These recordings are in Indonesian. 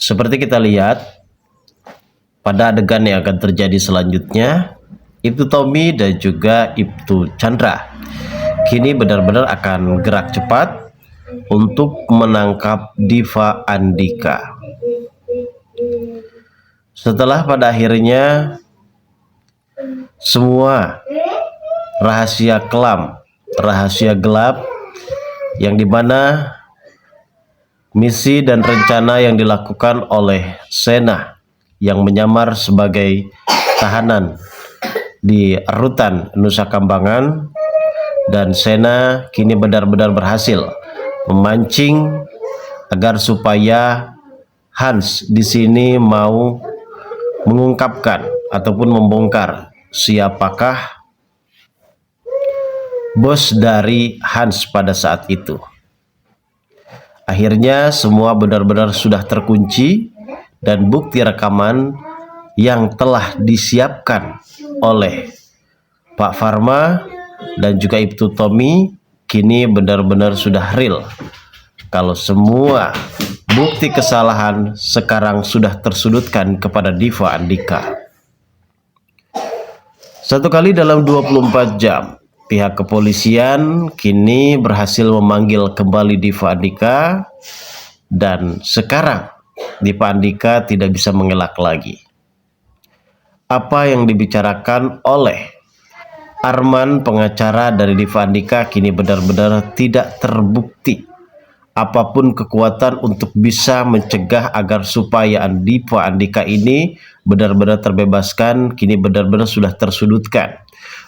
Seperti kita lihat pada adegan yang akan terjadi selanjutnya, Ibtu Tommy dan juga Ibtu Chandra kini benar-benar akan gerak cepat untuk menangkap Diva Andika. Setelah pada akhirnya semua rahasia kelam, rahasia gelap yang dimana misi dan rencana yang dilakukan oleh Sena yang menyamar sebagai tahanan di rutan Nusa Kambangan, dan Sena kini benar-benar berhasil memancing agar supaya Hans di sini mau mengungkapkan ataupun membongkar siapakah bos dari Hans pada saat itu. Akhirnya semua benar-benar sudah terkunci dan bukti rekaman yang telah disiapkan oleh Pak Farma dan juga Ibtu Tommy kini benar-benar sudah real. Kalau semua bukti kesalahan sekarang sudah tersudutkan kepada Diva Andika. Satu kali dalam 24 jam, pihak kepolisian kini berhasil memanggil kembali Diva Andika, dan sekarang Diva Andika tidak bisa mengelak lagi. Apa yang dibicarakan oleh Arman, pengacara dari Diva Andika, kini benar-benar tidak terbukti. Apapun kekuatan untuk bisa mencegah agar supaya Diva Andika ini benar-benar terbebaskan, kini benar-benar sudah tersudutkan.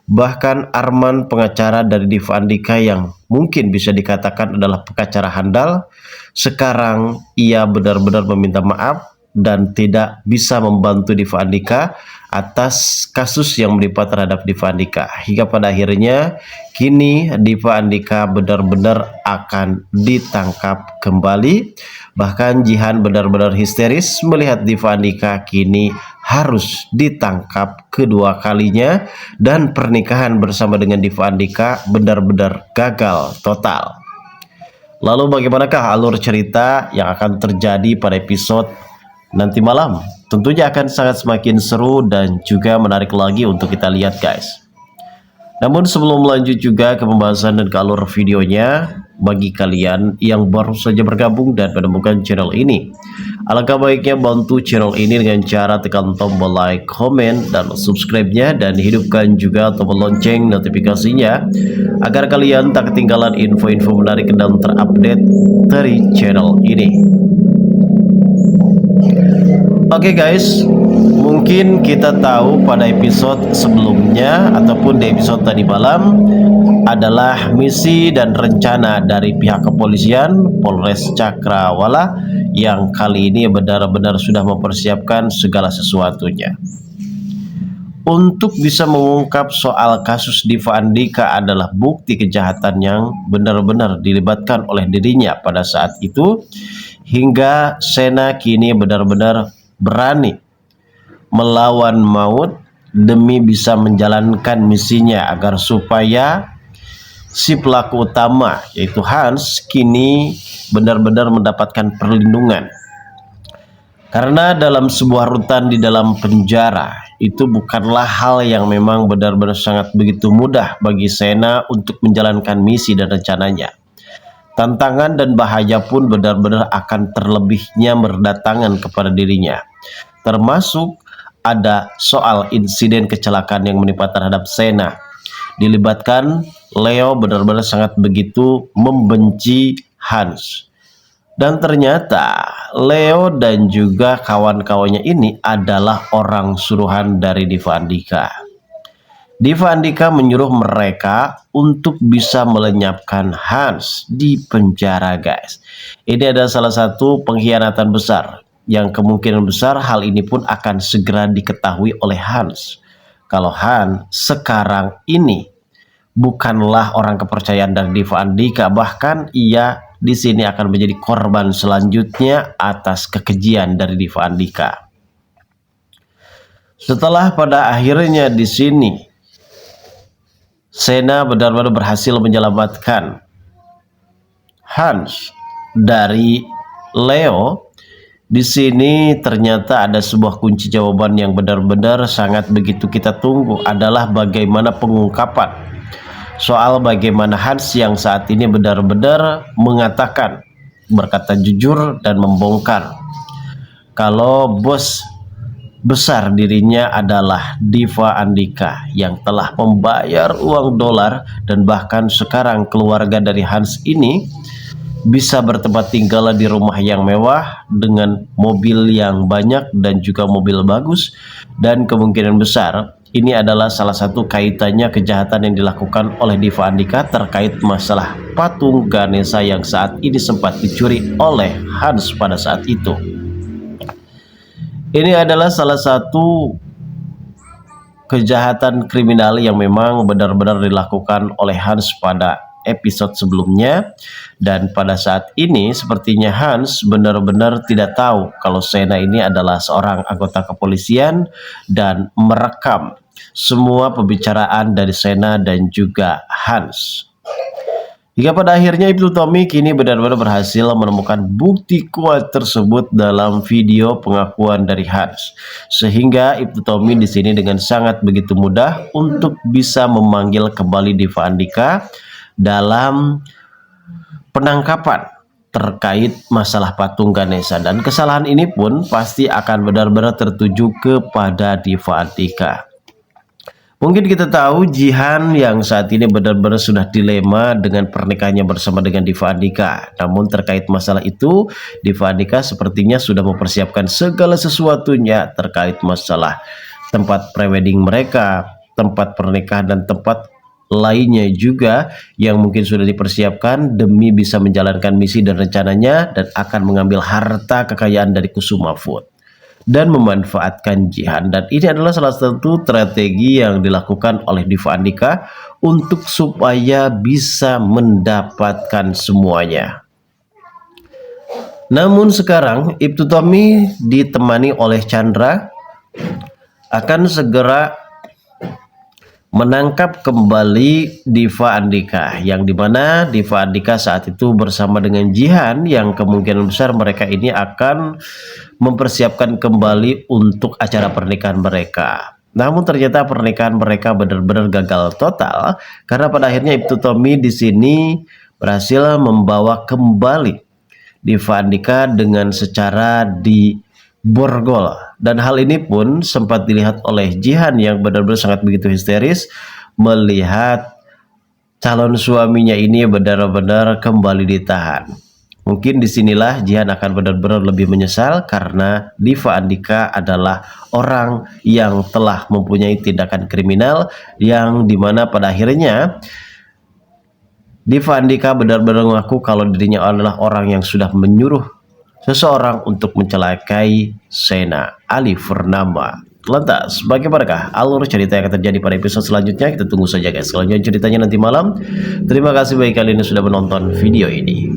Bahkan Arman, pengacara dari Diva Andika yang mungkin bisa dikatakan adalah pengacara handal, sekarang ia benar-benar meminta maaf dan tidak bisa membantu Diva Andika atas kasus yang menimpa terhadap Diva Andika. Hingga pada akhirnya kini Diva Andika benar-benar akan ditangkap kembali. Bahkan Jihan benar-benar histeris melihat Diva Andika kini harus ditangkap kedua kalinya, dan pernikahan bersama dengan Diva Andika benar-benar gagal total. Lalu bagaimanakah alur cerita yang akan terjadi pada episode nanti malam? Tentunya akan sangat semakin seru dan juga menarik lagi untuk kita lihat, guys. Namun sebelum lanjut juga ke pembahasan dan ke alur videonya, bagi kalian yang baru saja bergabung dan menemukan channel ini, alangkah baiknya bantu channel ini dengan cara tekan tombol like, komen, dan subscribe-nya, dan hidupkan juga tombol lonceng notifikasinya agar kalian tak ketinggalan info-info menarik dan terupdate dari channel ini. Oke guys, mungkin kita tahu pada episode sebelumnya ataupun di episode tadi malam adalah misi dan rencana dari pihak kepolisian Polres Cakrawala yang kali ini benar-benar sudah mempersiapkan segala sesuatunya untuk bisa mengungkap soal kasus Diva Andika adalah bukti kejahatan yang benar-benar dilibatkan oleh dirinya pada saat itu, hingga Sena kini benar-benar berani melawan maut demi bisa menjalankan misinya agar supaya si pelaku utama yaitu Hans kini benar-benar mendapatkan perlindungan. Karena dalam sebuah rutan di dalam penjara itu bukanlah hal yang memang benar-benar sangat begitu mudah bagi Sena untuk menjalankan misi dan rencananya. Tantangan dan bahaya pun benar-benar akan terlebihnya berdatangan kepada dirinya. Termasuk ada soal insiden kecelakaan yang menimpa terhadap Sena. Dilibatkan Leo benar-benar sangat begitu membenci Hans. Dan ternyata Leo dan juga kawan-kawannya ini adalah orang suruhan dari Diva Andika. Diva Andika menyuruh mereka untuk bisa melenyapkan Hans di penjara, guys. Ini adalah salah satu pengkhianatan besar yang kemungkinan besar hal ini pun akan segera diketahui oleh Hans. Kalau Hans sekarang ini bukanlah orang kepercayaan dari Diva Andika, bahkan ia di sini akan menjadi korban selanjutnya atas kekejian dari Diva Andika. Setelah pada akhirnya di sini Sena benar-benar berhasil menyelamatkan Hans dari Leo, Di sini ternyata ada sebuah kunci jawaban yang benar-benar sangat begitu kita tunggu, adalah bagaimana pengungkapan soal bagaimana Hans yang saat ini benar-benar mengatakan, berkata jujur dan membongkar kalau bos besar dirinya adalah Diva Andika yang telah membayar uang dolar, dan bahkan sekarang keluarga dari Hans ini bisa bertempat tinggal di rumah yang mewah dengan mobil yang banyak dan juga mobil bagus, dan kemungkinan besar ini adalah salah satu kaitannya kejahatan yang dilakukan oleh Diva Andika terkait masalah patung Ganesha yang saat ini sempat dicuri oleh Hans pada saat itu. Ini adalah salah satu kejahatan kriminal yang memang benar-benar dilakukan oleh Hans pada episode sebelumnya, dan pada saat ini sepertinya Hans benar-benar tidak tahu kalau Shena ini adalah seorang anggota kepolisian dan merekam semua pembicaraan dari Shena dan juga Hans. Hingga pada akhirnya Ibtu Tommy kini benar-benar berhasil menemukan bukti kuat tersebut dalam video pengakuan dari Hans, sehingga Ibtu Tommy di sini dengan sangat begitu mudah untuk bisa memanggil kembali Diva Andika dalam penangkapan terkait masalah patung Ganesha, dan kesalahan ini pun pasti akan benar-benar tertuju kepada Diva Andika. Mungkin kita tahu Jihan yang saat ini benar-benar sudah dilema dengan pernikahannya bersama dengan Diva Andika. Namun terkait masalah itu, Diva Andika sepertinya sudah mempersiapkan segala sesuatunya terkait masalah tempat prewedding mereka, tempat pernikahan, dan tempat lainnya juga yang mungkin sudah dipersiapkan demi bisa menjalankan misi dan rencananya, dan akan mengambil harta kekayaan dari Kusuma Food dan memanfaatkan Jihan. Dan ini adalah salah satu strategi yang dilakukan oleh Diva Andika untuk supaya bisa mendapatkan semuanya. Namun sekarang Ibtu Tommy ditemani oleh Chandra akan segera menangkap kembali Diva Andika, yang dimana Diva Andika saat itu bersama dengan Jihan yang kemungkinan besar mereka ini akan mempersiapkan kembali untuk acara pernikahan mereka. Namun ternyata pernikahan mereka benar-benar gagal total karena pada akhirnya Ibtu Tommy di sini berhasil membawa kembali Diva Andika dengan secara diborgol, dan hal ini pun sempat dilihat oleh Jihan yang benar-benar sangat begitu histeris melihat calon suaminya ini benar-benar kembali ditahan. Mungkin disinilah Jihan akan benar-benar lebih menyesal karena Diva Andika adalah orang yang telah mempunyai tindakan kriminal, yang dimana pada akhirnya Diva Andika benar-benar mengaku kalau dirinya adalah orang yang sudah menyuruh seseorang untuk mencelakai Shena Ali Purnama. Lantas bagaimanakah alur cerita yang akan terjadi pada episode selanjutnya? Kita tunggu saja guys. Selanjutnya ceritanya nanti malam. Terima kasih bagi kalian yang sudah menonton video ini.